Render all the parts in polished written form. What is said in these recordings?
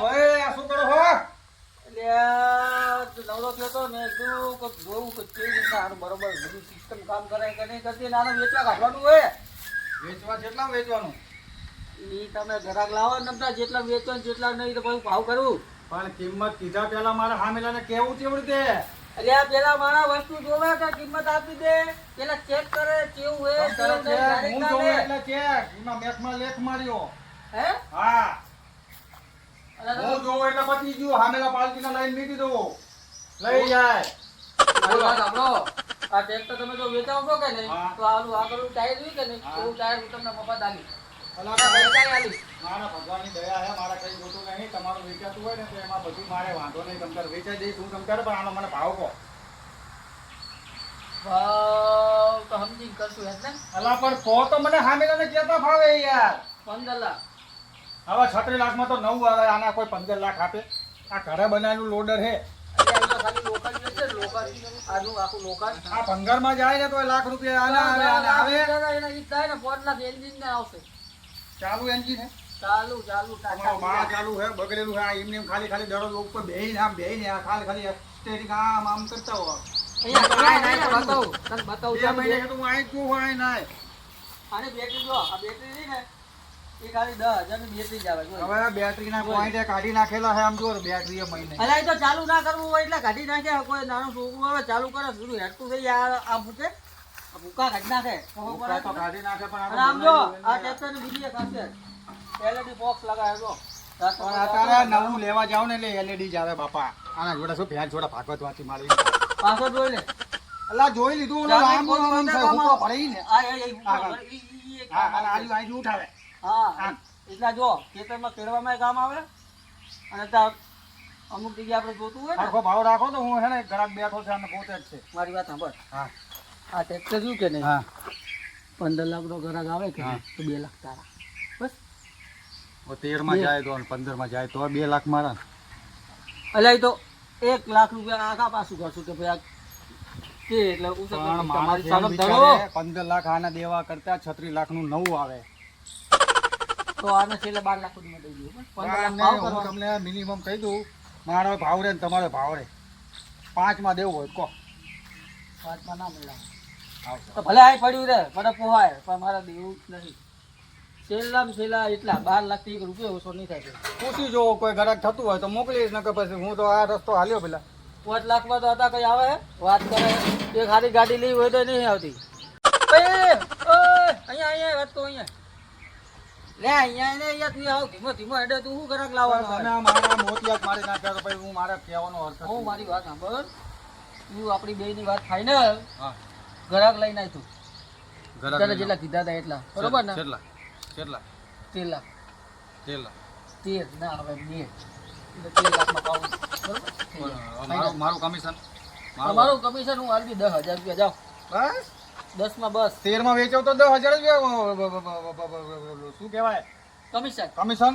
ભાઈ આ શું કરો છો? એટલે નવરો થયો તો મેં કીધું કે જોવું કે કેવી રીતના આનું બરોબર બધું સિસ્ટમ કામ કરે કે નહીં કરતી ને આને વેચવા કાઢવાનું હોય. વેચવા કેટલા વેચવાનું? ઈ તમે ઘરાક લાવો ને નમતા જેટલા વેચો ને જેટલા નહીં તો પછી ભાવ કરું. પણ કિંમત કીધા પેલા મારા હામેલાને કેવું કેવી રીતે? એટલે આ પેલા મારા વસ્તુ જોવે કે કિંમત આપી દે પેલા ચેક કરે કેવું હોય કેવું નહીં, direct હું ના જોઉં લે. એટલે ચેક એમાં મેથમાં લેખ માર્યો. હે હા અને હું જોઉં એટલે પતી ગયું. હામેલા પાલકીના લાઈન મીકી દઉં લઈ જાય. મારી વાત સાંભળો. આ ટ્રેક્ટર તમે જો વેચાવો છો કે નહીં હા. તો આનું આગળનું ટાયર રહ્યું કે નહીં હા. એવું ટાયર હું તમને મફત આલી. અલા આ વેચાઈ આલી. મારા ભગવાનની દયા છે, મારા કઈ જોતું નહીં. તમારું વેચાતું હોય ને તો એમાં બધું મારે વાંધો નહીં. તમતાર વેચાઈ દઈશ હું તમતાર, પણ આનો મને ભાવ કહો. ભાવ તો સમજીને કરશું એમ ને. અલા પણ તો મને હામેલાને કેતા ભાવે યાર. 15 લાખ. હવે 36 લાખમાં તો 9 આવે. આના કોઈ 15 લાખ આપે? આ ઘરે બનાવેલું લોડર છે. એટલે આ તો ખાલી લોકલ વેચે છે, લોકલ. આનું આખું લોકલ. આ ભંગારમાં જાય ને તો લાખ રૂપિયા આના આવે, આના આવે. એના ઈ થાય ને 5 લાખ એન્જિન ને આવશે. ચાલુ એન્જિન છે. ચાલુ તમારો ટાટા બા ચાલુ છે, બગડેલું છે. આ એમને એમ ખાલી ખાલી દરરોજ ઉપર બેહીને આમ બેહીને આ ખાલી સ્ટેરિંગ આમ આમ કરતા હોય. અહીંયા બતાવું તને બતાવું 2 મહિને તો હું આઈ જ જોઉં, આઈ નાય. આની બેટરી જો આ બેટરી રહી ને એ ખાલી 10,000 ની બેટરી જ આવે. જો. હવે આ બેટરીના પોઈન્ટ કાઢી નાખેલા છે આમ જો બેટરી એ મહિને. અલા એ તો ચાલુ ના કરવું હોય એટલે કાઢી નાખે. કોઈ નાનું છોકરું આવે ચાલુ કરે બધું હેડતું થઈ જાય. આ ફૂટે આ ભૂકા કાઢી નાખે. ખબર પડે તો તમને? કાઢી નાખે પણ અને આમ જો આ ટ્રેક્ટરની બીજી એક ખાસિયત LED બોક્સ લગાવે જો. પણ અત્યારે નવું લેવા જાવ ને એટલે LED જ આવે બાપા. આના જોડે શું ફેન જોડે ભાગવત વાંચી મારી. પાછો જોઈ લે. અલા જોઈ લીધું ઓલો લાંબુ આમ છે, હુકો ભરાઈ ને. આ એ હા અને આજુ આજુ ઉઠાવે. હા એટલા જો ખેતરમાં કેળવામાં કામ આવે અને ત્યાં અમુક જગ્યાએ આપણે જોતું હોય ને. આખો ભાવ રાખો તો હું હે ને ઘરાક બેઠો છે અને પોતે જ છે. મારી વાત સાંભળ. હા આ ટ્રેક્ટર શું કે નહીં હા 15 લાખ નો ગ્રાહક આવે કે હા. નહીં, તો 2 લાખ તારા. બસ 13 માં જાય તો 15 માં જાય તો 2 લાખ મારા. એટલે તો 1 લાખ રૂપિયા આખા પાછું કરશું કે ભાઈ આ કે એટલે ઉછળ પણ તમારી મારા સામે જેમ ધરો બિચારે 15 લાખ આના દેવા કરતા 36 લાખ નું નવું આવે. તો આને છેલ્લે 12 લાખ સુધીમાં દઈ દઉં. બસ 15 લાખ અને ભાવ હું કરવાનો. તમને મિનિમમ કહી દઉં, મારો ભાવ રે ને તમારો ભાવ રે 5 માં દેવું હોય કહો. વાતમાં ના મળે. આવશે. તો ભલે આ પડ્યું રે મને પોહાય પણ મારા દેવું નહીં. છેલ્લામાં છેલ્લા એટલા 12 લાખ થી રૂપિયા ઓછો નહીં થાય. પૂછી જો કોઈ ઘરાક થતું હોય તો મોકલીશ, નકર પછી હું તો આ રસ્તો હાલ્યો પેલા. 5 લાખમાં તો હતા કઈ આવે વાત કરે. એક હારી ગાડી લેવી હોય તો નહીં આવતી. ઓય, ઓય, અહીંયા વાત તો અહીંયા લે અહીંયા તું આવ ધીમો ધીમો હેડે તું શું ઘરાક લાવવાનો તમે હોય? આ મારા મોતિયા જ મારી નાખ્યા તો પછી હું મારા કહેવાનો અર્થ હું નથી. મારી વાત સાંભળ. તું આપણી બેયની વાત ફાઇનલ હા ઘરાક લઈને આય તું. ઘરાક તને લઈને જેટલા કીધા હતા એટલા બરોબર ને? કેટલા કેટલા 13 લાખ. કેટલા 13 ના હવે 2 એટલે 13 લાખમાં પાવું બરોબર. મારું કમિશન તમારું કમિશન હું આલવી 10,000 રૂપિયા જાઓ. બસ 10 માં બસ 13 માં વેચો તો 10,000 જ શું કહેવાય કમિશન. કમિશન.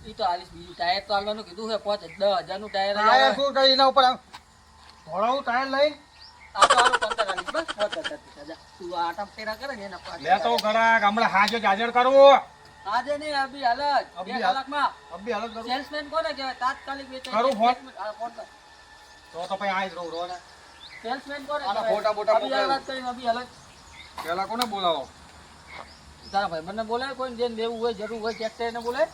ઈ તો આલીશ બીજું ટાયર તો આલવાનું કીધું છે 10,000 નું ટાયર જ ટાયર આવે. શું કઈ એના ઉપર થોડાવું ટાયર લઈ આ તો આનું 15 આલીશ બસ 15,000 જા. તું આ આટા ફેરા કરે ને એના પાંચ લે તો ઘરાક હમણાં હાજર હાજર કરવું. આજે નહીં અભી હાલત અભી 2 હાલ. કલાકમાં અભી હાલત કરું સેલ્સમેન કોને કહેવાય તાત્કાલિક વેચાય. કરું ફોન? ફોન કર. તો પછી આઈ જ રહું રો ને. સેલ્સમેન કોને આના કહેવાય? ફોટા બોટા અભી મોકલાવું. હાલત કરીને અભી હાલત. પેલા કોને બોલાવો? તારા ભાઈ મને બોલાય કોઈ જેને દેવું હોય જરૂર હોય ટ્રેક્ટર એને બોલાય.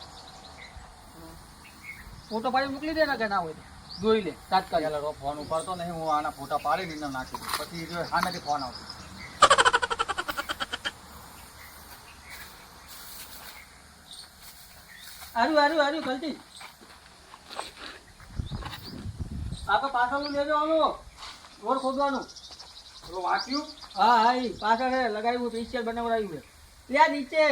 ફોટો પાડી મોકલી દે ને કે ના હોય તો. જોઈ લે તાત્કાલિક. પેલા રો ફોન ઉપાડતો નહીં, હું આના ફોટા પાડીને એને નાખી દઉં. પછી જો સામેથી ફોન આવશે. આર્યું ગલતી. આગળ પાછળનું લેજો આનું રોડ ખોદવાનું. પેલો વાંચ્યું હા હા ઈ પાછળ છે લગાવ્યું પિક્ચર બનાવડાવ્યું છે ત્યાં નીચે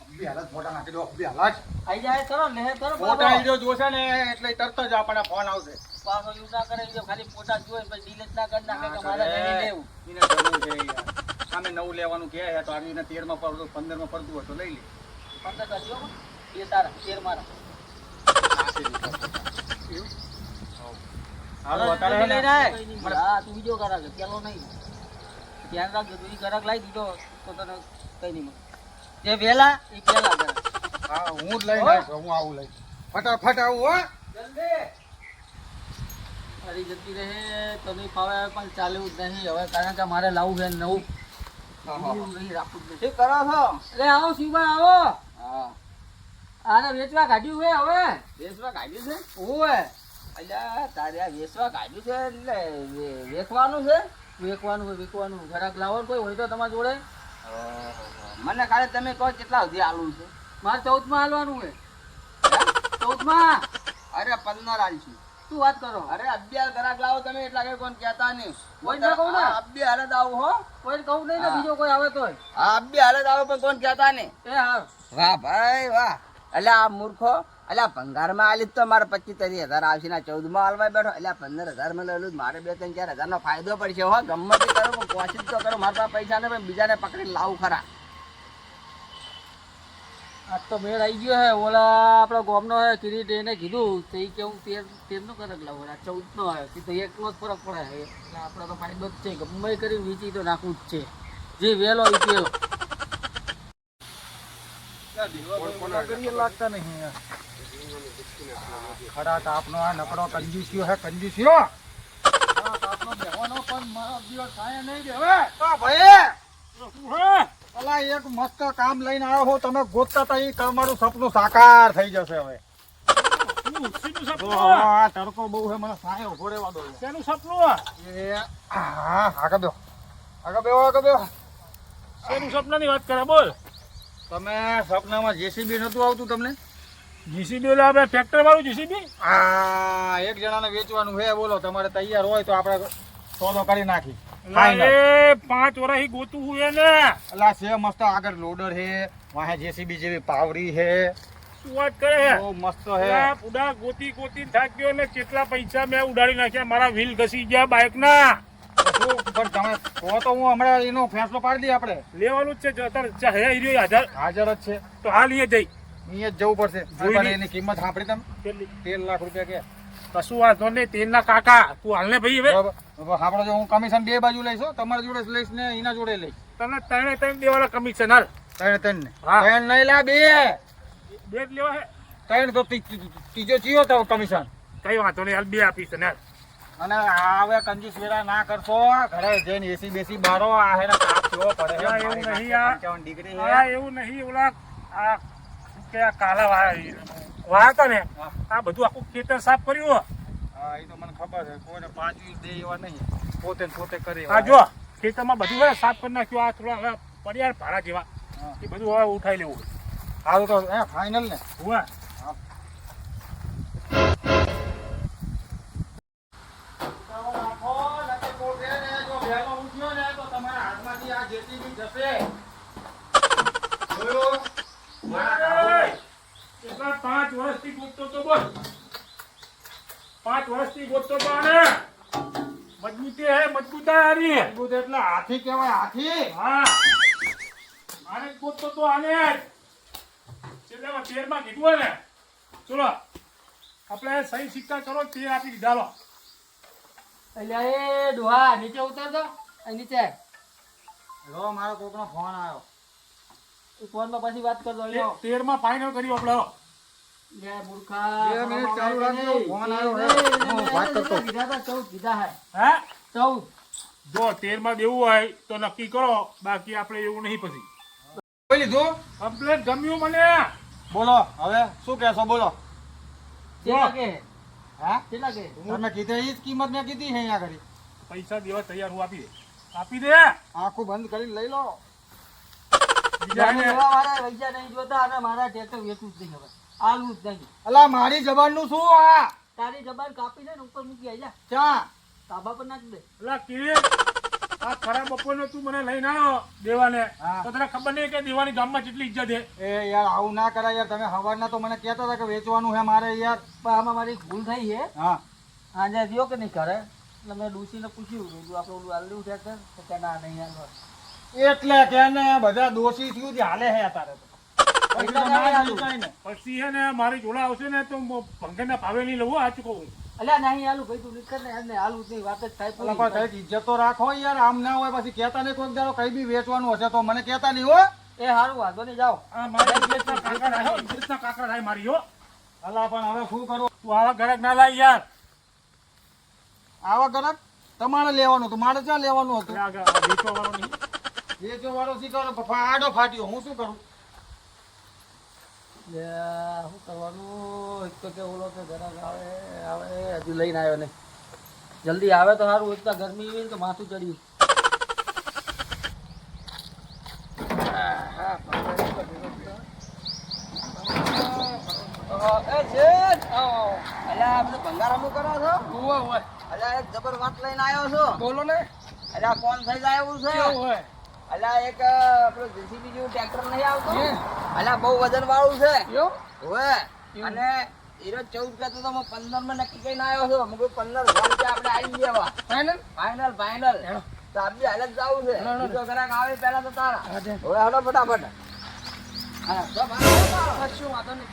અભી હાલત ફોટા નાખી દો. અભી હાલત આઈ જાય કરો ને કરો ફોટા ઈ જો જોશે ને એટલે તરત જ આપણને ફોન આવશે. પાછો યુઝ ના કરે જો ખાલી ફોટા જોઈ પછી ડિલીટ ના કરી નાખે કે મારે નહીં લેવું. એને જરૂર છે યાર. સામે નવું લેવાનું કહે છે તો આવી એને 13 માં પડતું 15 માં પડતું હોય તો લઈ લે. 15 જો બે તારા 13 મારા. હાલો અત્યારે હે ને હા તું બીજો કરાક પેલો નહીં ધ્યાન રાખજો તું ઈ કરાક લાવી દીધો તો તને કઈ નહીં મળે. જે વેલા એ પેલા કરાક હા હું જ લઈને આવ્યો છું. હું આવું લઈ ફટાફટ આવું હો. જલ્દી અરે જતી રહે તો નહીં ફાવે પણ ચાલે જ નહીં હવે કારણ કે મારે લાવવું છે નવું નહીં રાખવું જ શું કરો છો? અરે આવો શિવભાઈ આવો હા આને વેચવા કાઢ્યું છે હવે વેચવા કાઢ્યું છે? ઓય અલ્યા તારે આ વેચવા કાઢ્યું છે એટલે વેચવાનું છે? વેકવાનું ઘરાક લાવો ને કોઈ હોય તો તમારા જોડે મને ખાલી તમે કહો કેટલા સુધી આલું છે? મારે 14 માં હાલવાનું છે 14 માં અરે 15 આલશું. શું વાત કરો અરે 11 ગ્રાહક લાવો તમે એટલા કે કોણ કહેતા નહીં. કોઈ ના કહું ને. 11 હાલત આવું હો. કોઈ કહું નહીં ને હા. બીજો કોઈ આવે તોય હા 11 હાલત આવો પણ કોણ કહેતા નહીં. એ હા વાહ ભાઈ વાહ. અલ્યા આ મૂર્ખો અલ્યા ભંગારમાં આલી તો મારે 25-30 હજાર આવશે ને 14 માં હાલવા બેઠો. અલ્યા 15,000 માં લેલું મારે 2-3-4 હજાર નો ફાયદો પડશે હો. ગમે તે કરો પણ કોશિશ તો કરો. મારા પાસે પૈસા ને બીજાને પકડી લાવું ખરા. આજ તો મેળ આવી ગયો હે ઓલા આપણા ગામનો હે કિરીટ એને કીધું તો એ કેવું 13 નો કરક લાવો 14 નો આવે તો એકનો જ ફરક પડે છે એટલે આપણે તો ફાયદો જ છે ગમે કરી વીચી તો નાખવું જ છે જે વેલો એ પેલો લાગતા નહીં ખરા તાપનો આ નકરો કંજૂસ્યો હે કંજૂસ્યો. તાપનો બેહવાનો પણ મારો દિવસ થાય નહીં કે હવે તો ભાઈ અલા એક મસ્ત કામ લઈને આવ્યો હો. તમે ગોતતા હતા એ તમારું સપનું સાકાર થઈ જશે હવે. આ તડકો બહુ છે મને સાયો ઉભો રહેવા દો. શેનું સપનું? એ હા આગળ બેહો આગળ બેહો. શેનું સપનાની વાત કરે બોલ. તમે સપનામાં જેસીબી નતું આવતું તમને? જીસીબી એટલે આપણે ટ્રેક્ટર વાળું જીસીબી? આ એક જણાને વેચવાનું છે બોલો. તમારે તૈયાર હોય તો આપણે સોદો કરી નાખી. એ 5 વર્ષથી ગોતું હું એને. અલા છે મસ્ત આગળ લોડર છે વાહે જેસીબી જેવી પાવરી છે. શું વાત કરે? બહુ મસ્ત છે. આ ઉડા ગોતી થાક્યો ને કેટલા પૈસા મેં ઉડાડી નાખ્યા. મારા વ્હીલ ઘસી ગયા બાઇકના. પણ તમે કહો તો હું હમણાં એનો ફેસલો પાડી દઈએ. આપણે લેવાનું જ છે અત્યારે ચાહે હીરો હાજર હાજર જ છે. તો હાલ અહીંયા જઈ અહીંયા જ જવું પડશે. જોઈ પણ લી. એની કિંમત સાંભળી તમે? કેટલી? 13 લાખ રૂપિયા કે કશું વાંધો નહીં. તેના કાકા તું હાલ ને ભાઈ હવે બરાબર. સાંભળો જો હું કમિશન બે બાજુ લઈશ હો. તમારી જોડે જ લઈશ ને એના જોડે લઈશ. તને ત્રણે દેવાના કમિશન હાલ. ત્રણ ને હા. ત્રણ નહીં લા બે બે જ લેવા હે. ત્રણ તો ત્રીજો ચિયો તો કમિશન. કઈ વાંધો નહીં હાલ બે આપીશ તને હાલ. અને હવે કંજૂસ વેરા ના કરશો. ઘરે જઈને એસી બેસી બારો આ હે ને તાપ કેવો પડે છે. હા, એવું નહીં આ. 55 ડિગ્રી હા છે. એવું નહીં ઓલા આ શું કે આ કાલા વાયા હતા ને હા. આ બધું આખું ખેતર સાફ કર્યું. હા એ તો મને ખબર છે. કોઈને 5 વીસ દે એવા નહીં. પોતે ને પોતે કરે આ જો ખેતરમાં બધું હોય સાફ કરી નાખ્યું. આ થોડા હવે પડિયાર ભાડા જેવા હા. એ બધું હવે ઉઠાઈ લેવું સારું તો હે ફાઇનલ ને. હોય. એટલા 5 વર્ષથી ગોતતો તો બોલ. 5 વર્ષથી ગોતતો તો આને મજબૂતી હે મજબૂતા હારી. મજબૂત એટલે હાથી કહેવાય હાથી. હા આને જ ગોતતો તો આને જ. છેલ્લેમાં 13 માં કીધું હોય ને ચલો આપણે સહી સિક્કા કરો 13 આપી દીધા લો. એટલે એ ડોહા નીચે ઉતરતો નીચે લો મારો કોકનો ફોન આવ્યો. ફોન માં પછી વાત કરજો લ્યો 13 માં ફાઇનલ કર્યું આપણે. લે મૂર્ખા 2 મિનિટ ચાલુ રાખજો. ફોન આવ્યો હે. હું વાત કરતો. કીધા હતા 14 કીધા હે હે 14 જો 13 માં દેવું હોય તો નક્કી કરો. બાકી આપણે એવું નહીં પછી. જોઈ લીધું? કમ્પ્લેટ ગમ્યું મને. બોલો હવે શું કહેશો બોલો. કેટલા કે હા કેટલા કે તમે કીધે એ જ કિંમત મેં કીધી છે અહીંયા ઘડી. પૈસા દેવા તૈયાર હું આપી દે. આપી દે. આંખું બંધ કરીને લઈ લો. બીજાને એવા મારા પૈસા નહીં જોતા અને મારા ટ્રેક્ટર વેચવું જ નહીં હવે આલવું જ નહીં અલા મારી જબાનનું શું આ? તારી જબાન કાપીને ને ઉપર મૂકી આજા ક્યાં? તાબા પર નાખી દે પેલા કિરીટ આ ખરા બપોરનો તું મને લઈને આવ્યો દેવાને હા. તો તને ખબર નહીં કે દેવાની ગામમાં કેટલી ઇજ્જત છે. એ યાર આવું ના કરાય યાર. તમે હવારના તો મને કહેતા હતા કે વેચવાનું છે મારે યાર. પણ આમાં મારી ભૂલ થઈ છે હા આજે થયો કે નહીં કરે એટલે મેં ડૂસીને પૂછ્યું કીધું આપણે ઓલું આલ્યું ટ્રેક્ટર તો કે ના નહીં હાલવા એટલે કે ને બધા દોષી થયું છે હાલે છે અત્યારે તો. પછી તો ના જ હાલું ને. પછી છે ને મારી જોડા આવશે ને તો ભંગરના ભાવે નહીં લઉં આ ચૂકવું. અલ્યા નહીં હાલું ભાઈ તું નીકળ ને એમને હાલું જ નહીં વાત જ થાય અલા પણ પૂરી. કંઈક ઇજ્જત તો રાખો યાર. આમ ના હોય પછી કહેતા નહીં કોઈક દાડો કઈ બી વેચવાનું હશે તો મને કહેતા નહીં હો. એ હારું વાંધો નહીં જાઓ. આ મારી ઇજ્જતના કાકા રાય, ઇજ્જતના કાકા રાય મારી હો. અલા પણ હવે શું કરું? તું આવા ગરક ના લાય યાર. આવા ગરક તમારે લેવાનું હતું, મારે ક્યાં લેવાનું હતું? એટલે આ વેચવાવાળો નહીં. વેચો વાળો શીખવાનો આડો ફાટ્યો, હું શું કરું? લે, શું કરવાનું? એક તો કે ઓલો કે ઘરાક આવે આવે હજુ લઈને આવ્યો ને. જલ્દી આવે તો સારું. એક તો ગરમી એવી ને તો માથું ચડ્યું. એ શેઠ, અલ્યા આપણે ભંગારાનું કરો છો? અલ્યા એક જબર વાત લઈને આવ્યો છો. બોલો ને. અલ્યા કોણ થઈ જાય એવું છે? હોય? અલ્યા એક આપણું જેસીબી જેવું ટ્રેક્ટર નહીં આવતું? અલ્યા બહુ વજન વાળું છે. હોય. અને હીરો 14 કહેતો તો હું 15 માં નક્કી કરીને આવ્યો છું. હું કહ્યું 15,000 રૂપિયા આપણે આવી ગયા. Final final. તો આપણે હાલ જ જવું છે. બીજો ગ્રાહક આવે પહેલા તો તારા. હવે હાલો ફટાફટ. હા તો શું વાંધો નહીં.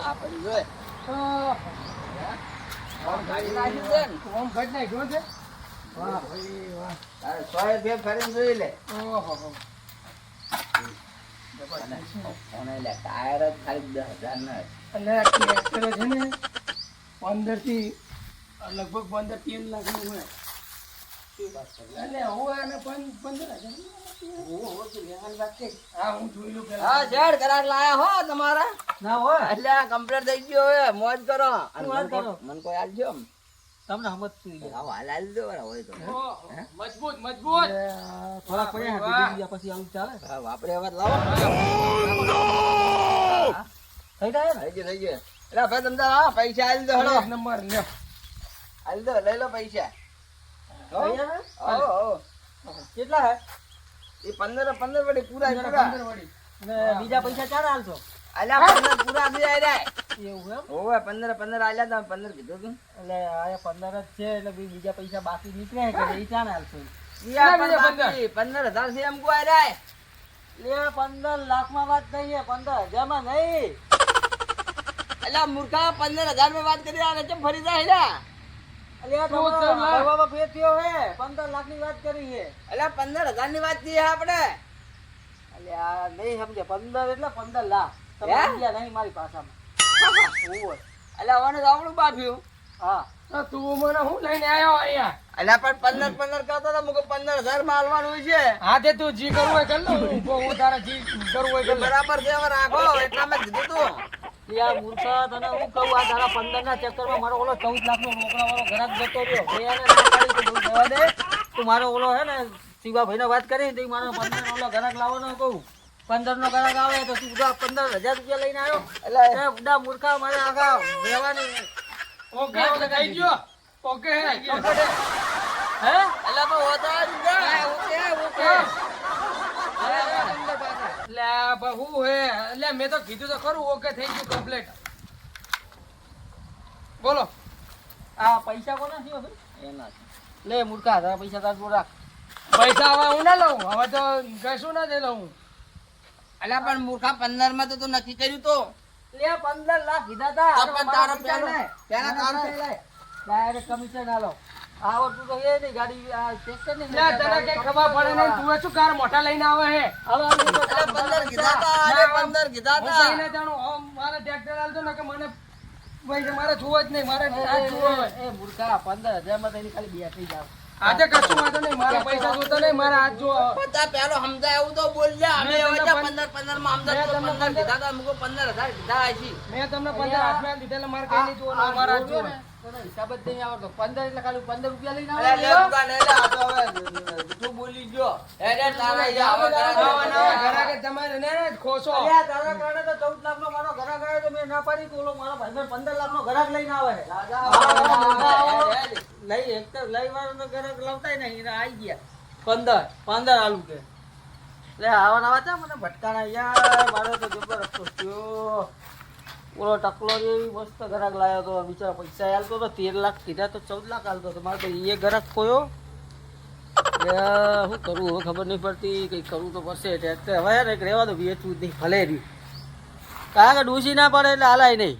આ પડી જોઈ. ગાડી નાખી છે ને? ઓમ ઘટ નાખ્યો છે. વાહ ભાઈ વાહ. તારે 100 રૂપિયા ફરીને જોઈ લે. અને લે ટાયર જ ખાલી 10,000 ના. અને ટ્રેક્ટર છે ને 15 થી લગભગ 15-13 લાખ નું હોય. અને હું આને 15,000 હા હું જોઈ લઉં પેલા. હા શેઠ ગ્રાહક લાયા હો તમારા. ના હોય એટલે આ કમ્પ્લીટ થઈ ગયો હવે. મોજ કરો. મોજ કરો. મન કોઈ આલજો તમને સમજતું હા હાલ આલ દો હોય તો. મજબૂત થોડા પડ્યા પછી આવું ચાલે. હા વાપરે હવે લાવો. થઈ જાય ને? થઈ ગયો. એટલે ભાઈ તમને હા પૈસા આલી દો. હળો નંબર લ્યો. આલી દો લઈ લો પૈસા. કેટલા હે? એ 15 વડે પૂરા ને બીજા પૈસા ચાર આલશો? અલ્યા 15 પૂરા થઈ જાય. એવું એમ? હોવે 15 આલ્યા તા. 15 કીધું તું. એટલે આયા 15 જ છે. એટલે બીજા પૈસા બાકી નીકળે કે એ ચાર આલશો? 15,000 છે એમ કોઈ રાય. લે 15 લાખ માં વાત થઈ છે. 15,000 માં નહીં. અલ્યા મૂર્ખા 15,000 માં વાત કરી. આ કેમ ફરી જાય લ્યા? અલ્યા તો હવામાં ફેર થયો હે. 15 લાખ ની વાત કરી છે. અલ્યા 15,000 ની વાત કરી આપણે. અલ્યા નહીં સમજે. 15 એટલે 15 લાખ. તમે સમજ્યા નહીં મારી ભાષામાં. અલ્યા આને તો આવડું બાફ્યું. હા તો તું મને હું લઈને આવ્યો અહીંયા? અલ્યા પણ 15 કરતો તો મુકો 15,000 માં આલવાનું છે. હા તે તું જી કરવું હોય કર લો. હું તારા જી કરવું હોય કર લે. બરાબર છે હવે રાખો. એટલા મેં કીધું તું. યાર મૂર્ખા તને હું કહું આ તારા 15 ના ચક્કરમાં મારો ઓલો 14 લાખ નો રોકડા વાળો ઘરાક જતો રહ્યો. એને ના પાડી તો બહુ જવા દે. તું મારો ઓલો હે ને શિવાભાઈ ને વાત કરી તો મારો 15 નો ઓલો ઘરાક લાવવાનો કહું. 15 નો ઘરાક આવે તો તું 15,000 રૂપિયા લઈને આવ્યો. એટલે એ બુડા મૂર્ખા મારે આખા રહેવાની. ઓકે થઈ ગયો. ઓકે હે એટલે તો હોતા જ ને. ઓકે લે બહુ હે. એટલે મેં તો કીધું તો ખરું. ઓકે થઈ ગયું કમ્પ્લીટ. બોલો આ પૈસા કોના થયો ભાઈ? એના લે મૂર્ખા તારા પૈસા તાર જોડ રાખ. પૈસા હવે હું ના લઉં. હવે તો કશું ના દે લઉં. અલ્યા પણ મૂર્ખા 15 માં તો તું નક્કી કર્યું તો. લે 15 લાખ કીધા તા. તો પણ તારો પેલા કામ છે. ડાયરેક્ટ કમિશન આલો. આવો તું તો એ નહીં ગાડી આ ટ્રેક્ટર ને લે તને કે ખબર પડે નહીં. તું શું કાર મોટા લઈને આવે હે? હવે 15 કીધા તા. અરે 15 કીધા હું તા. કઈને જાણું. આમ મારે ટ્રેક્ટર આલતો ને કે મને ભાઈ મારે જોવો જ નહીં. મારે આ જોવો હોય. એ મૂર્ખા 15,000 માં તેની ખાલી બે થઈ જાવ. આજે કશું વાંધો નહીં. મારા પૈસા જોતા નહીં. મારા હાથ જો. પતા પેલો સમજાય એવું તો બોલ્યા. અમે હવે 15 માં સમજાય તો 15 કીધા તા. મુકો 15,000 કીધા હશે. મેં તમને 15 હાથમાં દીધા એટલે મારે કઈ નહીં જોવાનું. મારા હાથ જોવો. હિસાબ જ નહીં આવડતો. 15 એટલે ખાલી 15 રૂપિયા લઈને આવે. તું બોલી ગયો. ઘરાકે તમારે ને ખોસો. તારા કારણે તો 14 લાખ નો મારો ઘરાક આવ્યો તો મેં ના પાડી. તો ઓલો મારો ભાઈ 15 લાખ નો ઘરાક લઈને આવે. લઈ એક તો લઈ વાળો ઘરાક લાવતા નહીં. આવી ગયા 15 આલુ કે લે આવા નવા છે. મને ભટકાણા યાર. મારો તો જબર રસ્તો થયો. ઓલો ટકલો એવી મસ્ત ઘરાક લાવ્યો તો. બિચારા પૈસા આલતો તો 13 લાખ કીધા તો 14 લાખ આલતો તો. મારે તો એ ઘરાક ખોયો. શું કરું હવે ખબર નહીં પડતી. કંઈક કરવું તો પડશે. ટ્રેક્ટર હવે યાર એક રહેવા દો. વેચવું જ નહીં ભલે રહ્યું. કારણ કે ડૂસી ના પડે એટલે હાલાય નહીં.